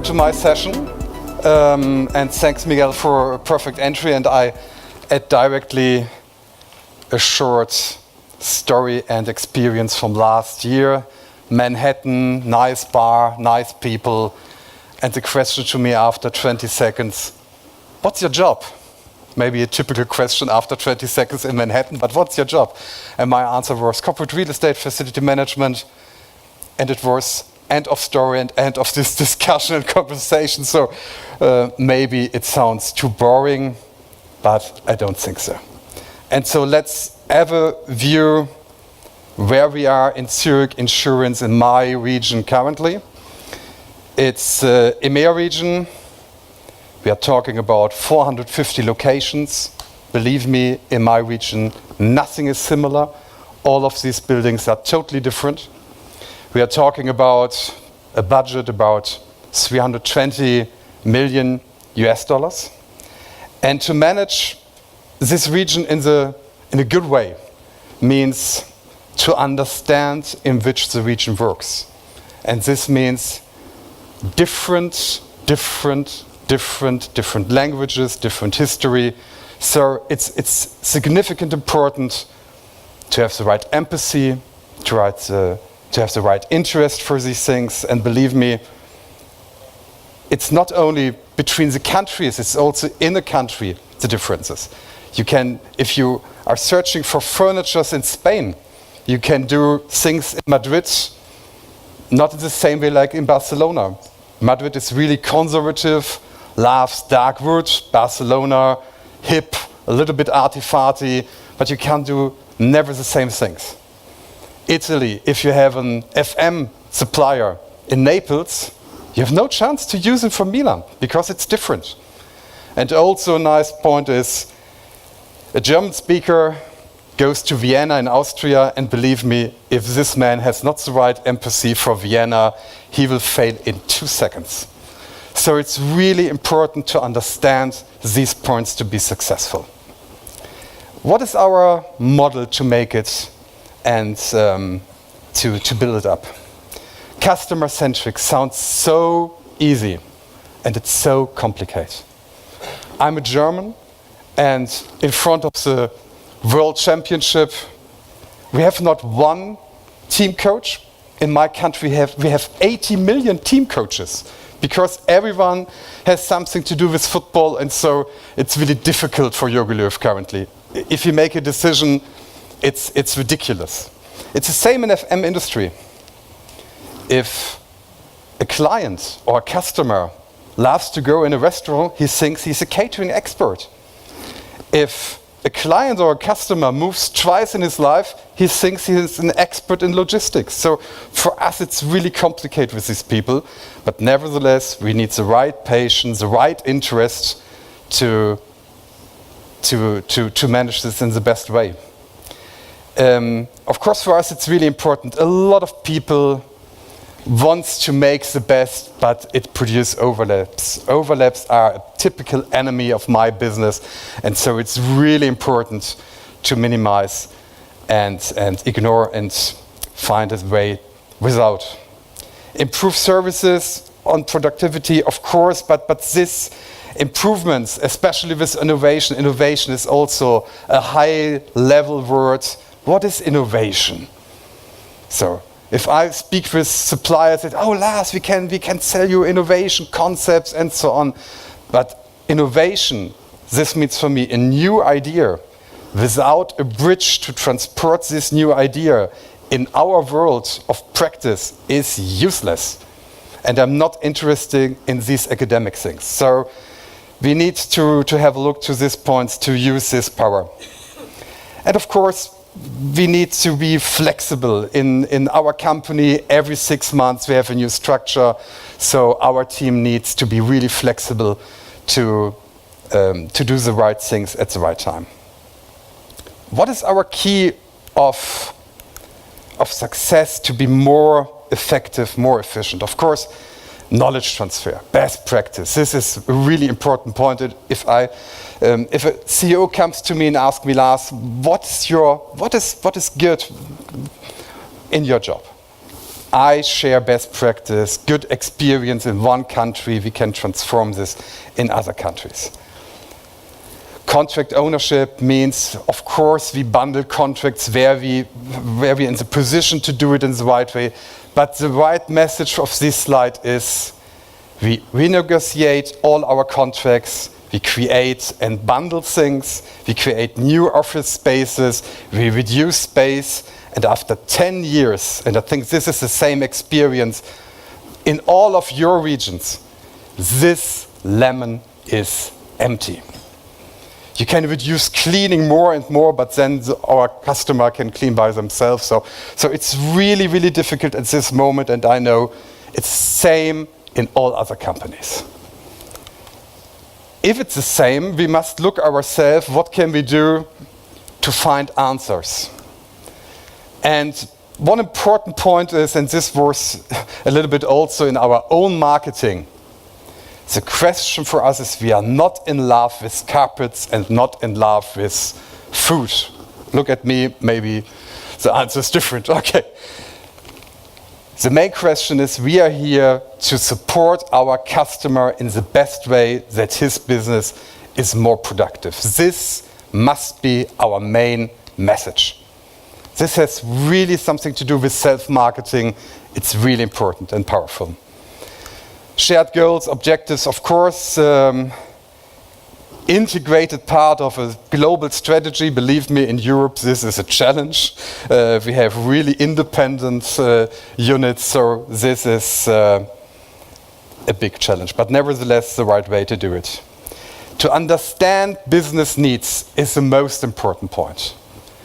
to my session, and thanks Miguel for a perfect entry, and I add directly a short story and experience from last year. Manhattan, nice bar, nice people, and the question to me after 20 seconds, what's your job? Maybe a typical question after 20 seconds in Manhattan, but what's your job? And my answer was corporate real estate facility management, and it was end of story and end of this discussion and conversation. So maybe it sounds too boring, but I don't think so. And so let's have a view where we are in Zurich insurance in my region currently. It's EMEA region. We are talking about 450 locations. Believe me, in my region, nothing is similar. All of these buildings are totally different. We are talking about a budget about 320 million US dollars. And to manage this region in a good way means to understand in which the region works. And this means different languages, different history. So it's significant important to have the right empathy, to have the right interest for these things. And believe me, it's not only between the countries, it's also in the country, the differences. You can, if you are searching for furniture in Spain, you can do things in Madrid, not in the same way like in Barcelona. Madrid is really conservative, loves dark wood. Barcelona, hip, a little bit arty-farty, but you can't do never the same things. Italy, if you have an FM supplier in Naples, you have no chance to use it from Milan because it's different. And also a nice point is a German speaker goes to Vienna in Austria, and believe me, if this man has not the right empathy for Vienna, he will fail in 2 seconds. So it's really important to understand these points to be successful. What is our model to make it and to build it up? Customer-centric sounds so easy, and it's so complicated. I'm a German, and in front of the World Championship, we have not one team coach. In my country, we have 80 million team coaches because everyone has something to do with football, and so it's really difficult for Jogi Löw currently. If you make a decision, it's ridiculous. It's the same in FM industry. If a client or a customer loves to go in a restaurant, he thinks he's a catering expert. If a client or a customer moves twice in his life, he thinks he's an expert in logistics. So for us, it's really complicated with these people. But nevertheless, we need the right patience, the right interest to manage this in the best way. Of course, for us, it's really important. A lot of people wants to make the best, but it produces overlaps. Overlaps are a typical enemy of my business, and so it's really important to minimize and ignore and find a way without. Improve services on productivity, of course, but this improvements, especially with innovation. Innovation is also a high-level word. What is innovation? So, if I speak with suppliers, that, oh Lars, we can sell you innovation concepts and so on. But innovation, this means for me a new idea without a bridge to transport this new idea in our world of practice is useless. And I'm not interested in these academic things. So we need to have a look to these points to use this power. And of course, we need to be flexible. In our company, every 6 months we have a new structure, so our team needs to be really flexible to do the right things at the right time. What is our key of success to be more effective, more efficient? Of course, knowledge transfer, best practice. This is a really important point. If a CEO comes to me and asks me, Lars, what is good in your job? I share best practice, good experience in one country, we can transform this in other countries. Contract ownership means, of course, we bundle contracts where we're in the position to do it in the right way. But the right message of this slide is we renegotiate all our contracts, we create and bundle things, we create new office spaces, we reduce space, and after 10 years, and I think this is the same experience in all of your regions, this lemon is empty. You can reduce cleaning more and more, but then our customer can clean by themselves. So it's really, really difficult at this moment, and I know it's the same in all other companies. If it's the same, we must look ourselves, what can we do to find answers? And one important point is, and this was a little bit also in our own marketing, the question for us is we are not in love with carpets and not in love with food. Look at me, maybe the answer is different. Okay. The main question is we are here to support our customer in the best way that his business is more productive. This must be our main message. This has really something to do with self-marketing. It's really important and powerful. Shared goals, objectives, of course, integrated part of a global strategy. Believe me, in Europe this is a challenge. We have really independent units, so this is a big challenge, but nevertheless the right way to do it. To understand business needs is the most important point.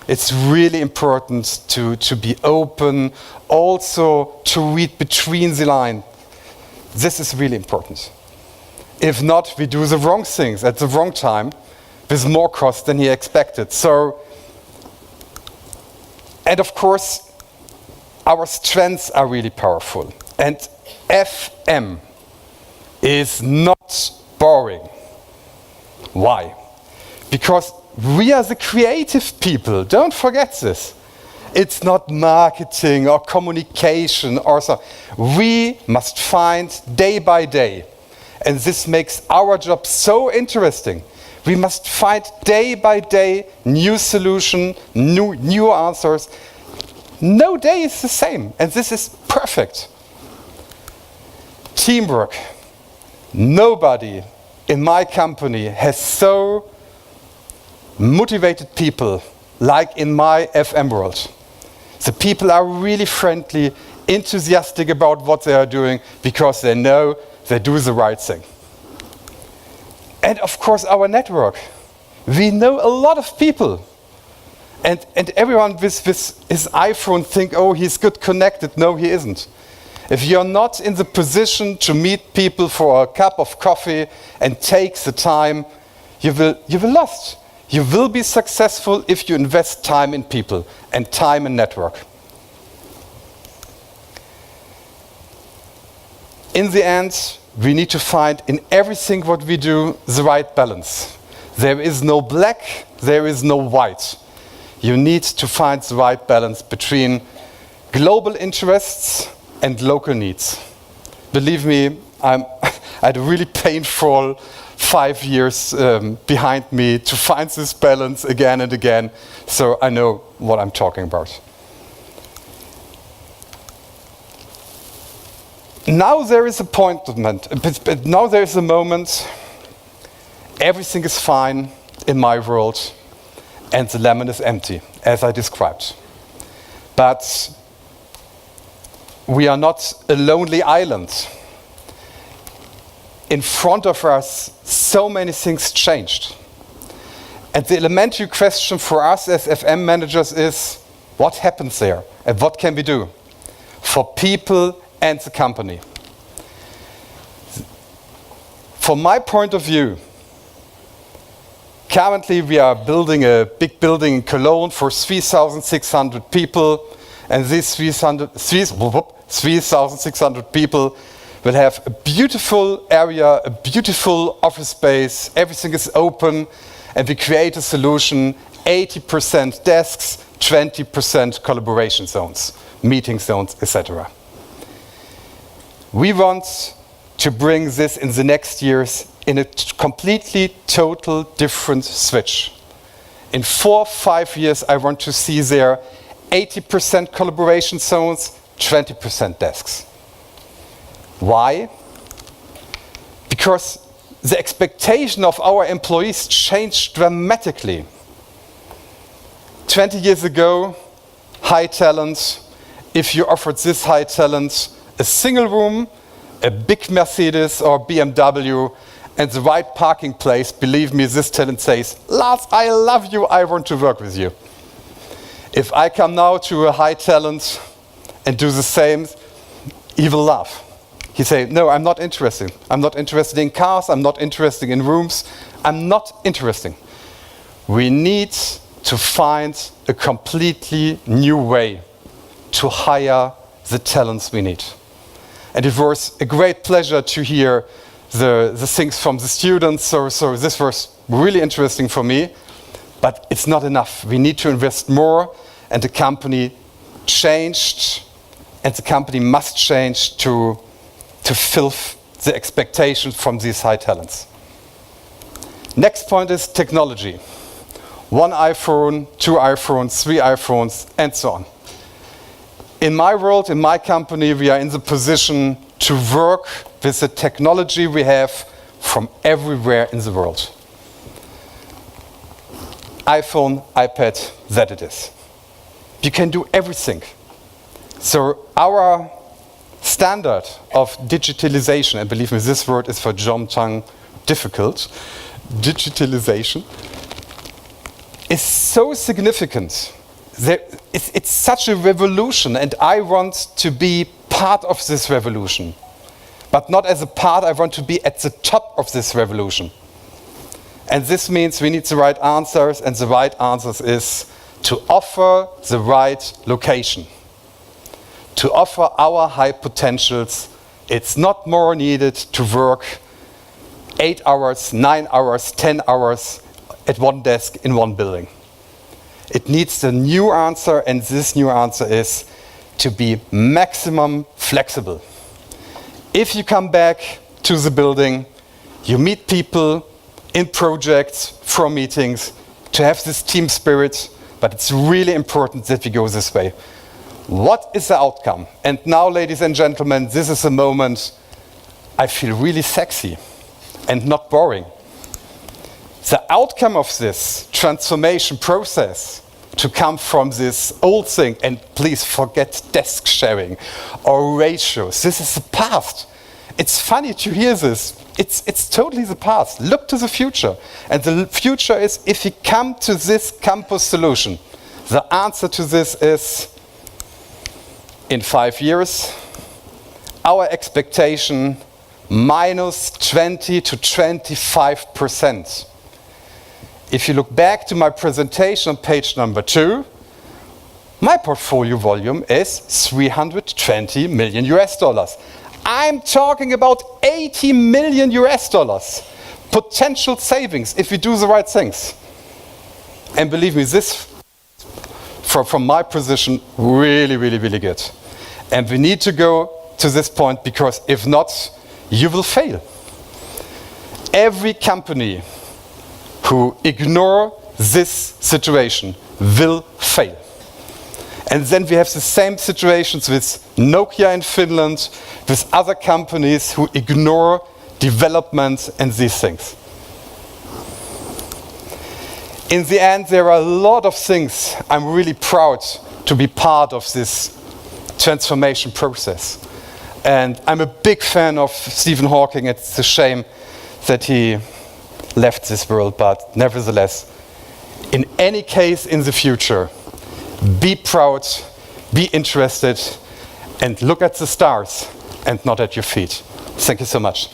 It's really important to be open, also to read between the lines. This is really important. If not, we do the wrong things at the wrong time with more cost than he expected. So, and of course, our strengths are really powerful. And FM is not boring. Why? Because we are the creative people. Don't forget this. It's not marketing or communication or so. We must find day by day, and this makes our job so interesting. We must find day by day new solution, new answers. No day is the same, and this is perfect. Teamwork. Nobody in my company has so motivated people like in my FM world. The people are really friendly, enthusiastic about what they are doing because they know they do the right thing. And of course our network. We know a lot of people. And everyone with his iPhone think, oh, he's good connected. No, he isn't. If you're not in the position to meet people for a cup of coffee and take the time, you will lost. You will be successful if you invest time in people and time in network. In the end, we need to find in everything what we do the right balance. There is no black, there is no white. You need to find the right balance between global interests and local needs. Believe me, I had a really painful 5 years behind me to find this balance again and again, so I know what I'm talking about. Now there is a point, but now there is a moment, everything is fine in my world, and the lemon is empty, as I described. But we are not a lonely island. In front of us, so many things changed. And the elementary question for us as FM managers is, what happens there? And what can we do for people and the company? From my point of view, currently we are building a big building in Cologne for 3,600 people, and these 3,600 people will have a beautiful area, a beautiful office space, everything is open, and we create a solution, 80% desks, 20% collaboration zones, meeting zones, etc. We want to bring this in the next years in a completely total different switch. In 4 or 5 years, I want to see there 80% collaboration zones, 20% desks. Why? Because the expectation of our employees changed dramatically. 20 years ago, high talent, if you offered this high talent a single room, a big Mercedes or BMW, and the right parking place, believe me, this talent says, Lars, I love you, I want to work with you. If I come now to a high talent and do the same, he will laugh. He say, no, I'm not interested. I'm not interested in cars, I'm not interested in rooms, I'm not interested. We need to find a completely new way to hire the talents we need. And it was a great pleasure to hear the things from the students, so this was really interesting for me, but it's not enough. We need to invest more, and the company changed, and the company must change to fill the expectations from these high talents. Next point is technology. 1 iPhone, 2 iPhones, 3 iPhones, and so on. In my world, in my company, we are in the position to work with the technology we have from everywhere in the world. iPhone, iPad, that it is. You can do everything. So our standard of digitalization, and believe me, this word is for John Tang difficult, digitalization, is so significant. It's such a revolution, and I want to be part of this revolution. But not as a part, I want to be at the top of this revolution. And this means we need the right answers, and the right answers is to offer the right location. To offer our high potentials, it's not more needed to work 8 hours, 9 hours, 10 hours at one desk in one building. It needs a new answer, and this new answer is to be maximum flexible. If you come back to the building, you meet people in projects, from meetings, to have this team spirit, but it's really important that we go this way. What is the outcome? And now, ladies and gentlemen, this is a moment I feel really sexy and not boring. The outcome of this transformation process to come from this old thing, and please forget desk sharing or ratios. This is the past. It's funny to hear this. It's totally the past. Look to the future. And the future is, if we come to this campus solution, the answer to this is, in 5 years, our expectation minus 20 to 25%. If you look back to my presentation on page number 2, my portfolio volume is 320 million US dollars. I'm talking about 80 million US dollars potential savings if we do the right things. And believe me, this, from my position, really, really, really good. And we need to go to this point, because if not, you will fail. Every company who ignore this situation will fail. And then we have the same situations with Nokia in Finland, with other companies who ignore development and these things. In the end, there are a lot of things I'm really proud to be part of this transformation process. And I'm a big fan of Stephen Hawking. It's a shame that he left this world, but nevertheless, in any case in the future, be proud, be interested, and look at the stars and not at your feet. Thank you so much.